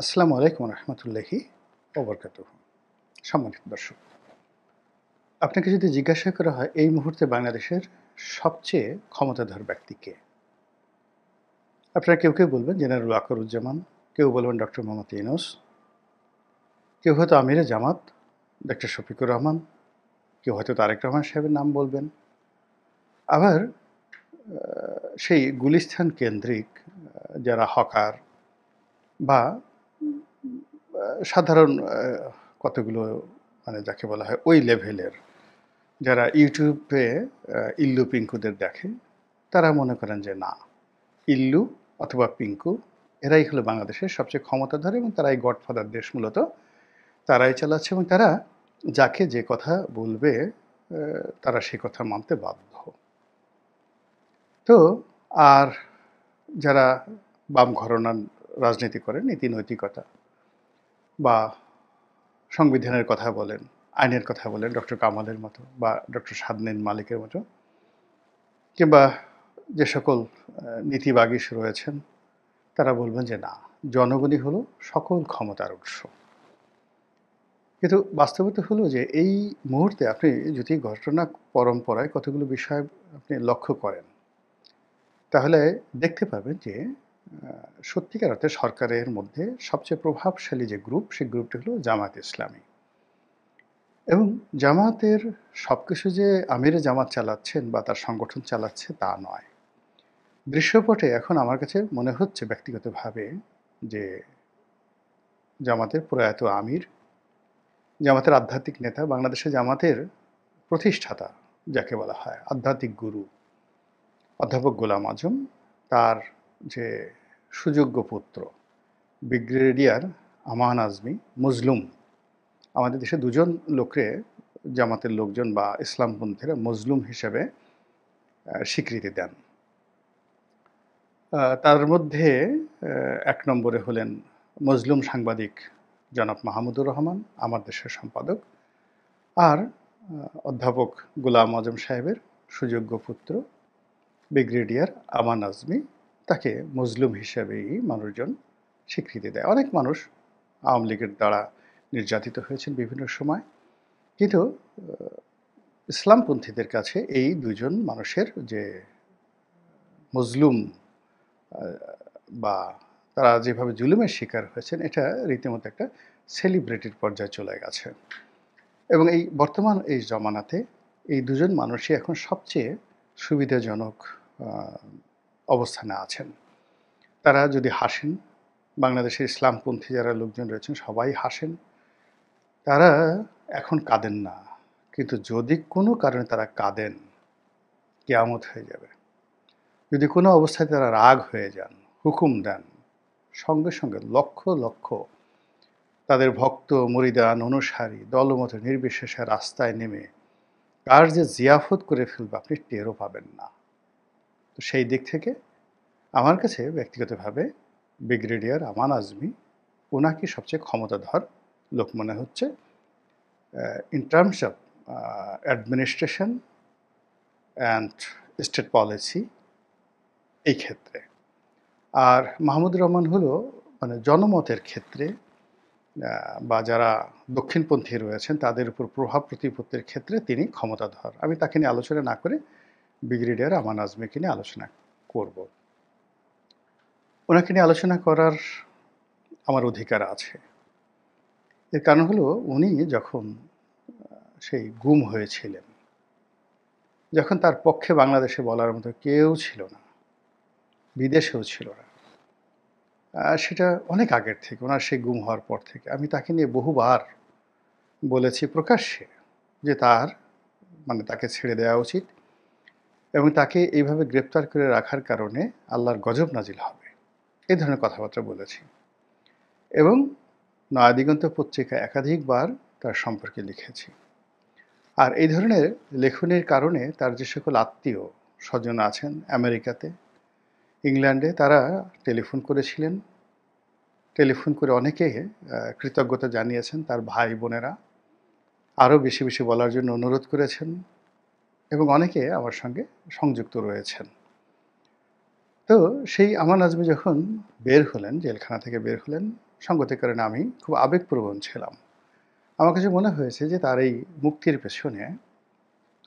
আসসালামু আলাইকুম রহমতুল্লাহি ওবরকাতুহু। সম্মানিত দর্শক, আপনাকে যদি জিজ্ঞাসা করা হয় এই মুহূর্তে বাংলাদেশের সবচেয়ে ক্ষমতাধর ব্যক্তি কে, আপনারা কেউ কেউ বলবেন জেনারেল ওয়াকারুজ্জামান, কেউ বলবেন ডক্টর মোহাম্মদ ইউনূস, কেউ হয়তো আমিরে জামাত ডক্টর শফিকুর রহমান, কেউ হয়তো তারেক রহমান সাহেবের নাম বলবেন। আবার সেই গুলিস্তান কেন্দ্রিক যারা হকার বা সাধারণ কতগুলো মানে যাকে বলা হয় ওই লেভেলের যারা ইউটিউবে ইল্লু পিঙ্কুদের দেখে, তারা মনে করেন যে না, ইল্লু অথবা পিঙ্কু এরাই হলো বাংলাদেশের সবচেয়ে ক্ষমতাধর এবং তারাই গডফাদার দেশ, মূলত তারাই চালাচ্ছে এবং তারা যাকে যে কথা বলবে তারা সে কথা মানতে বাধ্য। তো আর যারা বাম ঘরানার রাজনীতি করেন, নীতি নৈতিকতা বা সংবিধানের কথা বলেন, আইনের কথা বলেন, ডক্টর কামালের মতো বা ডক্টর সাদনীন মালিকের মতো, কিংবা যে সকল নীতিবাগীশ রয়েছেন, তারা বলবেন যে না, জনগণই হলো সকল ক্ষমতার উৎস। কিন্তু বাস্তবতা হলো যে এই মুহূর্তে আপনি যদি ঘটনা পরম্পরায় কতগুলো বিষয় আপনি লক্ষ্য করেন, তাহলে দেখতে পাবেন যে সত্যিকার অর্থে সরকারের মধ্যে সবচেয়ে প্রভাবশালী যে গ্রুপ, সেই গ্রুপটি হলো জামায়াত ইসলামী। এবং জামায়াতের সব কিছু যে আমিরে জামাত চালাচ্ছেন বা তার সংগঠন চালাচ্ছে তা নয়। দৃশ্যপটে এখন আমার কাছে মনে হচ্ছে ব্যক্তিগতভাবে যে জামাতের প্রয়াত আমির, জামাতের আধ্যাত্মিক নেতা, বাংলাদেশে জামাতের প্রতিষ্ঠাতা যাকে বলা হয়, আধ্যাত্মিক গুরু অধ্যাপক গোলাম আজম, তার যে সুযোগ্য পুত্র ব্রিগেডিয়ার আমান আজমি মজলুম, আমাদের দেশে দুজন লোকরে জামাতের লোকজন বা ইসলামপন্থীরা মজলুম হিসেবে স্বীকৃতি দেন। তার মধ্যে এক নম্বরে হলেন মজলুম সাংবাদিক জনাব মাহমুদুর রহমান, আমার দেশের সম্পাদক, আর অধ্যাপক গোলাম আজম সাহেবের সুযোগ্য পুত্র ব্রিগেডিয়ার আমান আজমি, তাকে মজলুম হিসেবেই মানুষজন স্বীকৃতি দেয়। অনেক মানুষ আওয়ামী লীগের দ্বারা নির্যাতিত হয়েছেন বিভিন্ন সময়, কিন্তু ইসলামপন্থীদের কাছে এই দুজন মানুষের যে মজলুম বা তারা যেভাবে জুলুমের শিকার হয়েছেন, এটা রীতিমতো একটা সেলিব্রিটির পর্যায়ে চলে গেছে। এবং এই বর্তমান এই জমানাতে এই দুজন মানুষই এখন সবচেয়ে সুবিধাজনক অবস্থানে আছেন। তারা যদি হাসেন, বাংলাদেশের ইসলামপন্থী যারা লোকজন রয়েছেন সবাই হাসেন, তারা এখন কাঁদেন না, কিন্তু যদি কোনো কারণে তারা কাঁদেন, কিয়ামত হয়ে যাবে। যদি কোনো অবস্থায় তারা রাগ হয়ে যান, হুকুম দেন, সঙ্গে সঙ্গে লক্ষ লক্ষ তাদের ভক্ত মুরিদান অনুসারী দলমত নির্বিশেষে রাস্তায় নেমে কার যে জিয়াফত করে ফেলবে আপনি টেরও পাবেন না। তো সেই দিক থেকে আমার কাছে ব্যক্তিগতভাবে ব্রিগেডিয়ার আমান আজমি, ওনাকে সবচেয়ে ক্ষমতাধর লোক মনে হচ্ছে in terms of administration and state policy এই ক্ষেত্রে। আর মাহমুদুর রহমান হলো মানে জনমতের ক্ষেত্রে বা যারা দক্ষিণপন্থী রয়েছেন তাদের উপর প্রভাব প্রতিপত্তির ক্ষেত্রে তিনি ক্ষমতাধর। আমি তাকে নিয়ে আলোচনা না করে ব্রিগেডিয়ার আমান আজমিকে নিয়ে আলোচনা করব। ওনাকে নিয়ে আলোচনা করার আমার অধিকার আছে। এর কারণ হলো উনি যখন সেই গুম হয়েছিলেন, যখন তার পক্ষে বাংলাদেশে বলার মতো কেউ ছিল না, বিদেশেও ছিল না, সেটা অনেক আগের থেকে, ওনার সেই গুম হওয়ার পর থেকে আমি তাকে নিয়ে বহুবার বলেছি প্রকাশ্যে যে তার মানে তাকে ছেড়ে দেওয়া উচিত এবং তাকে এইভাবে গ্রেপ্তার করে রাখার কারণে আল্লাহর গজব নাজিল হবে, এই ধরনের কথাবার্তা বলেছি। এবং নয়াদিগন্ত পত্রিকায় একাধিকবার তার সম্পর্কে লিখেছি। আর এই ধরনের লেখনের কারণে তার যে সকল আত্মীয় স্বজন আছেন আমেরিকাতে, ইংল্যান্ডে, তারা টেলিফোন করেছিলেন। টেলিফোন করে অনেকে কৃতজ্ঞতা জানিয়েছেন, তার ভাই বোনেরা আরও বেশি বেশি বলার জন্য অনুরোধ করেছেন এবং অনেকে আমার সঙ্গে সংযুক্ত রয়েছেন। তো সেই আমান আজমি যখন বের হলেন, জেলখানা থেকে বের হলেন, সঙ্গতির কারণে আমি খুব আবেগপ্রবণ ছিলাম। আমার কাছে মনে হয়েছে যে তার এই মুক্তির পেছনে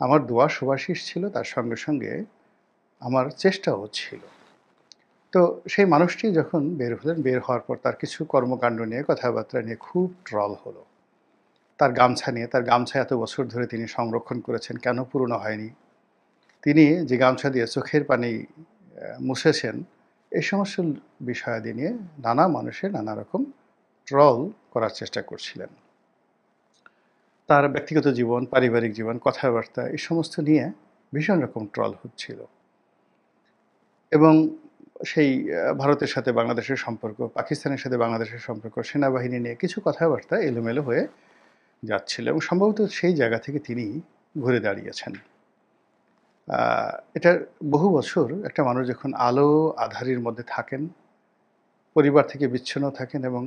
আমার দোয়া সুবাসিস ছিল, তার সঙ্গে সঙ্গে আমার চেষ্টাও ছিল। তো সেই মানুষটি যখন বের হলেন, বের হওয়ার পর তার কিছু কর্মকাণ্ড নিয়ে, কথাবার্তা নিয়ে খুব ট্রল হলো। তার গামছা নিয়ে, তার গামছা এত বছর ধরে তিনি সংরক্ষণ করেছেন, কেন পুরনো হয়নি? তিনি যে গামছা দিয়ে চোখের পানি মুছেছেন, এই সমস্ত বিষয়াদি নিয়ে নানা মানুষের নানা রকম ট্রল করার চেষ্টা করছিলেন। তার ব্যক্তিগত জীবন, পারিবারিক জীবন, কথাবার্তা এই সমস্ত নিয়ে ভীষণ রকম ট্রল হচ্ছিল। এবং সেই ভারতের সাথে বাংলাদেশের সম্পর্ক, পাকিস্তানের সাথে বাংলাদেশের সম্পর্ক, সেনাবাহিনী নিয়ে কিছু কথাবার্তা এলোমেলো হয়ে যাচ্ছিল এবং সম্ভবত সেই জায়গা থেকে তিনি ঘুরে দাঁড়িয়েছেন। এটার বহু বছর একটা মানুষ যখন আলো আঁধারির মধ্যে থাকেন, পরিবার থেকে বিচ্ছিন্ন থাকেন এবং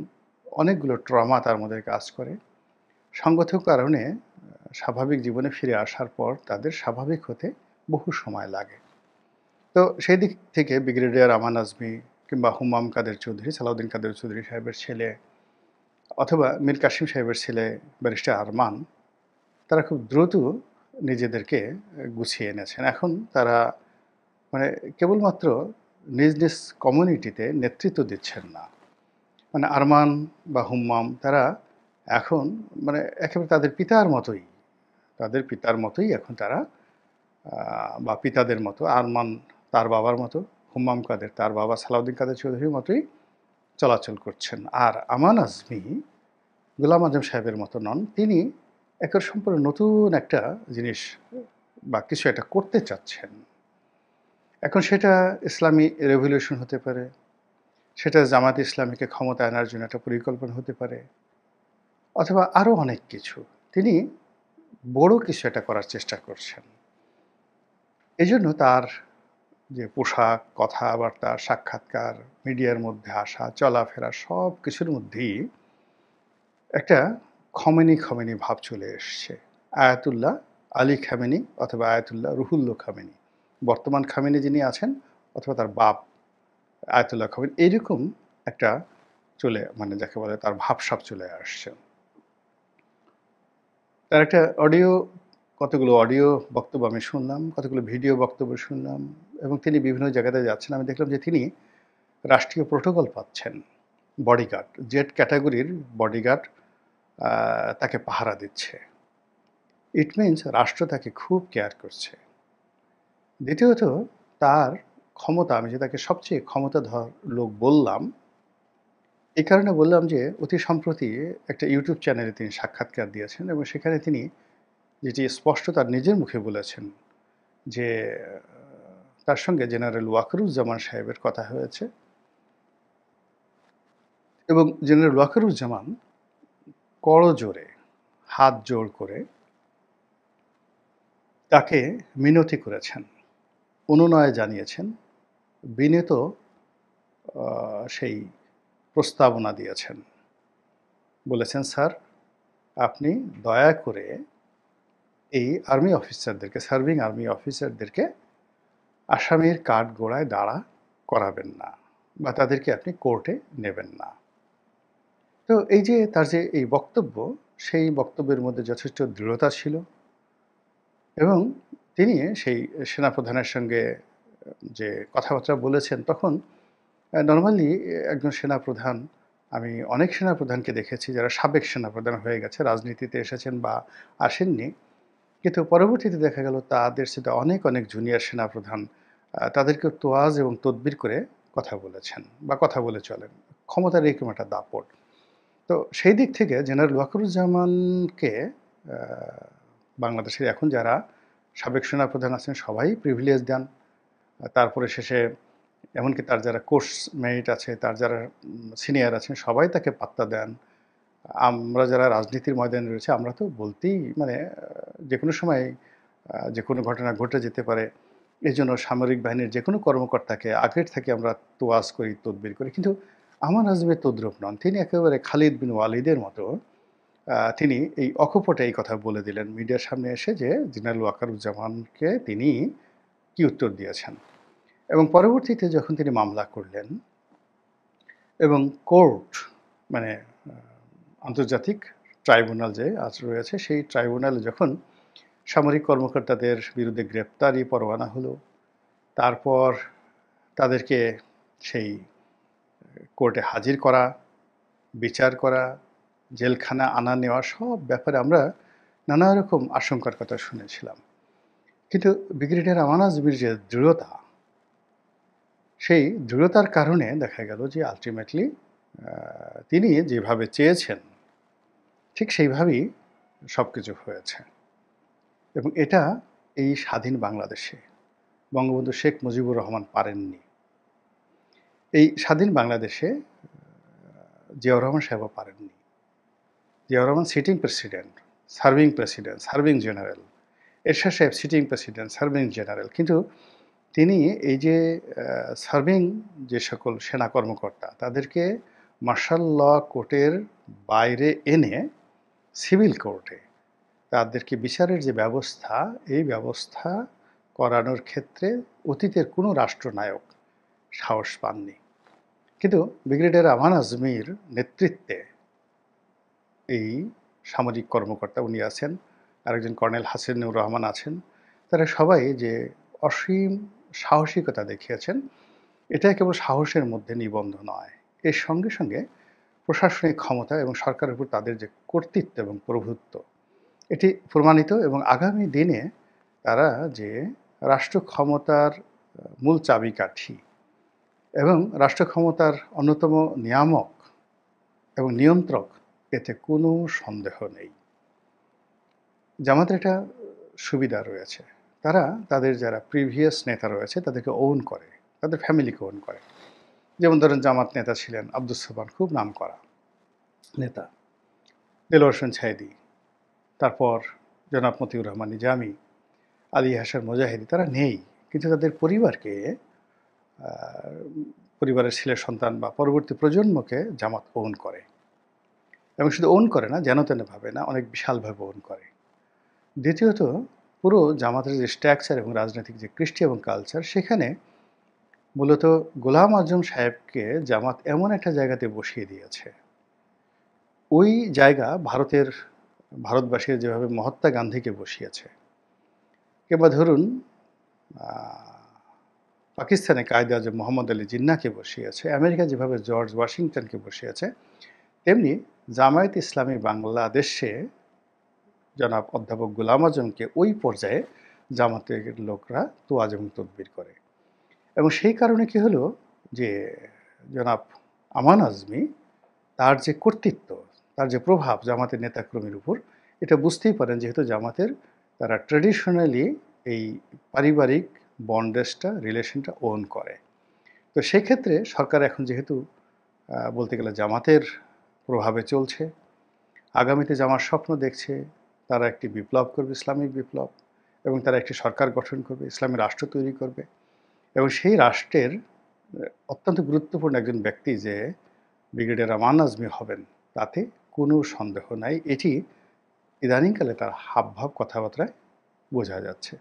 অনেকগুলো ট্রমা তার মধ্যে কাজ করে, সঙ্গত কারণে স্বাভাবিক জীবনে ফিরে আসার পর তাদের স্বাভাবিক হতে বহু সময় লাগে। তো সেই দিক থেকে ব্রিগেডিয়ার আমান আজমি কিংবা হুমাম কাদের চৌধুরী, সালাউদ্দিন কাদের চৌধুরী সাহেবের ছেলে, অথবা মীর কাসিম সাহেবের ছেলে ব্যারিস্টার আরমান, তারা খুব দ্রুত নিজেদেরকে গুছিয়ে এনেছেন। এখন তারা মানে কেবলমাত্র নিজ নিজ কমিউনিটিতে নেতৃত্ব দিচ্ছেন না। মানে আরমান বা হুম্মাম তারা এখন মানে একেবারে তাদের পিতার মতোই, তাদের পিতার মতোই এখন তারা বা পিতাদের মতো, আরমান তার বাবার মতো, হুম্মাম কাদের তার বাবা সালাউদ্দিন কাদের চৌধুরীর মতোই চলাচল করছেন। আর আমান আজমি গোলাম আজম সাহেবের মতো নন, তিনি একের সম্পূর্ণ নতুন একটা জিনিস বা কিছু একটা করতে চাচ্ছেন। এখন সেটা ইসলামী রেভলিউশন হতে পারে, সেটা জামাত ইসলামীকে ক্ষমতা আনার জন্য একটা পরিকল্পনা হতে পারে, অথবা আরও অনেক কিছু। তিনি বড় কিছু একটা করার চেষ্টা করছেন। এই জন্য তার যে পোশাক, কথাবার্তা, সাক্ষাৎকার, মিডিয়ার মধ্যে আসা, চলাফেরা সব কিছুর মধ্যেই একটা খমেনি খমেনি ভাব চলে এসছে। আয়াতুল্লাহ আলী খামেনি অথবা আয়াতুল্লাহ রুহুল্লাহ খামেনি, বর্তমান খামেনি যিনি আছেন, অথবা তার বাপ আয়াতুল্লাহ খামেনি, এইরকম একটা চলে মানে যাকে বলে তার ভাবসাব চলে আসছে। তার একটা কতগুলো অডিও বক্তব্য আমি শুনলাম, কতগুলো ভিডিও বক্তব্য শুনলাম এবং তিনি বিভিন্ন জায়গাতে যাচ্ছেন। আমি দেখলাম যে তিনি রাষ্ট্রীয় প্রোটোকল পাচ্ছেন, বডিগার্ড, জেড ক্যাটাগরির বডিগার্ড তাকে পাহারা দিচ্ছে। ইট মিনস রাষ্ট্র তাকে খুব কেয়ার করছে। দ্বিতীয়ত তার ক্ষমতা, আমি যে তাকে সবচেয়ে ক্ষমতাধর লোক বললাম, এই কারণে বললাম যে অতি সম্প্রতি একটা ইউটিউব চ্যানেলে তিনি সাক্ষাৎকার দিয়েছেন এবং সেখানে তিনি যেটি স্পষ্ট তার নিজের মুখে বলেছেন যে তার সঙ্গে জেনারেল ওয়াকারুজ্জামান সাহেবের কথা হয়েছে এবং জেনারেল ওয়াকারুজ্জামান করজোড়ে হাত জোড় করে তাকে মিনতি করেছেন, অনুনয় জানিয়েছেন, বিনীত সেই প্রস্তাবনা দিয়েছেন। বলেছেন, স্যার আপনি দয়া করে এই আর্মি অফিসারদেরকে, সার্ভিং আর্মি অফিসারদেরকে আসামির কাঠগড়ায় দাঁড়া করাবেন না বা তাদেরকে আপনি কোর্টে নেবেন না। তো এই যে তার যে এই বক্তব্য, সেই বক্তব্যের মধ্যে যথেষ্ট দৃঢ়তা ছিল এবং তিনি সেই সেনাপ্রধানের সঙ্গে যে কথাবার্তা বলেছেন, তখন নর্মালি একজন সেনাপ্রধান, আমি অনেক সেনাপ্রধানকে দেখেছি যারা সাবেক সেনাপ্রধান হয়ে গেছে, রাজনীতিতে এসেছেন বা আসেননি, কিন্তু পরবর্তীতে দেখা গেল তাদের সাথে অনেক অনেক জুনিয়র সেনাপ্রধান তাদেরকে তোয়াজ এবং তদবির করে কথা বলেছেন বা কথা বলে চলেন। ক্ষমতার এরকম একটা দাপট। তো সেই দিক থেকে জেনারেল ওয়াকারুজ্জামানকে বাংলাদেশের এখন যারা সাবেক সেনাপ্রধান আছেন সবাই প্রিভিলেজ দেন। তারপরে শেষে এমনকি তার যারা কোর্স মেরিট আছে, তার যারা সিনিয়র আছেন সবাই তাকে পাত্তা দেন। আমরা যারা রাজনীতির ময়দানে রয়েছে আমরা তো বলতেই মানে যে কোনো সময় যে কোনো ঘটনা ঘটে যেতে পারে। এজন্য সামরিক বাহিনীর যে কোনো কর্মকর্তাকে আগের থেকে আমরা তোয়াজ করি, তদবির করি। কিন্তু আমান আজমের তদ্রূপ নন। তিনি একেবারে খালিদ বিন ওয়ালিদের মতো তিনি এই অকপটে এই কথা বলে দিলেন মিডিয়ার সামনে এসে যে জেনারেল ওয়াকারুজ্জামানকে তিনি কি উত্তর দিয়েছেন। এবং পরবর্তীতে যখন তিনি মামলা করলেন এবং কোর্ট মানে আন্তর্জাতিক ট্রাইব্যুনাল যে আজ রয়েছে, সেই ট্রাইব্যুনালে যখন সামরিক কর্মকর্তাদের বিরুদ্ধে গ্রেপ্তারি পরোয়ানা হলো, তারপর তাদেরকে সেই কোর্টে হাজির করা, বিচার করা, জেলখানা আনা নেওয়া, সব ব্যাপারে আমরা নানা রকম আশঙ্কার কথা শুনেছিলাম। কিন্তু ব্রিগেডিয়ার আমান আজমির যে দৃঢ়তা, সেই দৃঢ়তার কারণে দেখা গেল যে আলটিমেটলি তিনি যেভাবে চেয়েছেন ঠিক সেইভাবেই সব কিছু হয়েছে। এবং এটা এই স্বাধীন বাংলাদেশে বঙ্গবন্ধু শেখ মুজিবুর রহমান পারেননি। এই স্বাধীন বাংলাদেশে জিয়াউর রহমান সাহেবও পারেননি। Ziaur Rahman sitting president, serving general, Ershad সাহেব সিটিং প্রেসিডেন্ট, সার্ভিং জেনারেল। কিন্তু তিনি এই যে সার্ভিং যে সকল সেনা কর্মকর্তা, তাদেরকে মার্শাল ল কোর্টের বাইরে এনে সিভিল কোর্টে তাদেরকে বিচারের যে ব্যবস্থা, এই ব্যবস্থা করানোর ক্ষেত্রে অতীতের কোনো রাষ্ট্রনায়ক সাহস পাননি। কিন্তু ব্রিগেডিয়ার আমান আজমির নেতৃত্বে এই সামরিক কর্মকর্তা, উনি আছেন, আরেকজন কর্নেল হাসিনুর রহমান আছেন, তারা সবাই যে অসীম সাহসিকতা দেখিয়েছেন, এটা কেবল সাহসের মধ্যে নিবন্ধ নয়, এর সঙ্গে সঙ্গে প্রশাসনিক ক্ষমতা এবং সরকারের উপর তাদের যে কর্তৃত্ব এবং প্রভুত্ব, এটি প্রমাণিত। এবং আগামী দিনে তারা যে রাষ্ট্র ক্ষমতার মূল চাবিকাঠি এবং রাষ্ট্র ক্ষমতার অন্যতম নিয়ামক এবং নিয়ন্ত্রক, এতে কোনো সন্দেহ নেই। জামাতের একটা সুবিধা রয়েছে, তারা তাদের যারা প্রিভিয়াস নেতা রয়েছে তাদেরকে ওন করে, তাদের ফ্যামিলিকে ওন করে। যেমন ধরেন জামাত নেতা ছিলেন আব্দুস সোবহান, খুব নামকরা নেতা, দেলোয়ার হোসেন ছায়েদি, তারপর জনাব মতিউর রহমান নিজামী, আলী হাসান মুজাহিদি, তারা নেই, কিন্তু তাদের পরিবারকে, পরিবারের ছেলে সন্তান বা পরবর্তী প্রজন্মকে জামাত ওন করে। এবং শুধু ওন করে না, যেন তেন ভাবে না, অনেক বিশালভাবে ওন করে। দ্বিতীয়ত, পুরো জামাতের যে স্ট্রাকচার এবং রাজনৈতিক যে কৃষ্টি এবং কালচার, সেখানে মূলত গোলাম আজম সাহেবকে জামাত এমন একটা জায়গাতে বসিয়ে দিয়েছে, ওই জায়গা ভারতবাসীর যেভাবে মহাত্মা গান্ধীকে বসিয়েছে, কিংবা ধরুন পাকিস্তানে কায়েদে আজম মোহাম্মদ আলী জিন্নাহকে বসিয়েছে, আমেরিকা যেভাবে জর্জ ওয়াশিংটনকে বসিয়েছে, তেমনি জামায়াত ইসলামী বাংলাদেশে জনাব অধ্যাপক গোলাম আজমকে ওই পর্যায়ে জামাতের লোকরা তোয়াজ এবং তদবির করে। এবং সেই কারণে কি হলো যে জনাব আমান আজমি, তার যে কর্তৃত্ব, তার যে প্রভাব জামাতের নেতাকর্মীর উপর, এটা বুঝতেই পারেন, যেহেতু জামাতের তারা ট্র্যাডিশনালি এই পারিবারিক বন্ডেজটা, রিলেশনটা ওন করে। তো সেক্ষেত্রে সরকার এখন যেহেতু বলতে গেলে জামাতের প্রভাবে চলছে, আগামীতে জামার স্বপ্ন দেখছে তারা একটি বিপ্লব করবে, ইসলামিক বিপ্লব, এবং তারা একটি সরকার গঠন করবে, ইসলামী রাষ্ট্র তৈরি করবে। এবং সেই রাষ্ট্রের অত্যন্ত গুরুত্বপূর্ণ একজন ব্যক্তি যে ব্রিগেডিয়ার আমান আজমি হবেন, তাতে কোনো সন্দেহ নাই। এটি ইদানিংকালে তার হাবভাব, কথাবার্তায় বোঝা যাচ্ছে।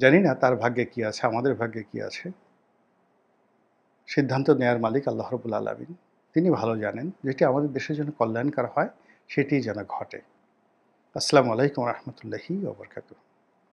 জানি না তার ভাগ্যে কি আছে, আমাদের ভাগ্যে কি আছে। সিদ্ধান্ত নেয়ার মালিক আল্লাহ রাব্বুল আলামিন, তিনি ভালো জানেন যেটি আমাদের দেশের জন্য কল্যাণকর হয় সেটিই যেন ঘটে। আসসালামু আলাইকুম ওয়া রাহমাতুল্লাহি ওয়া বারাকাতুহু।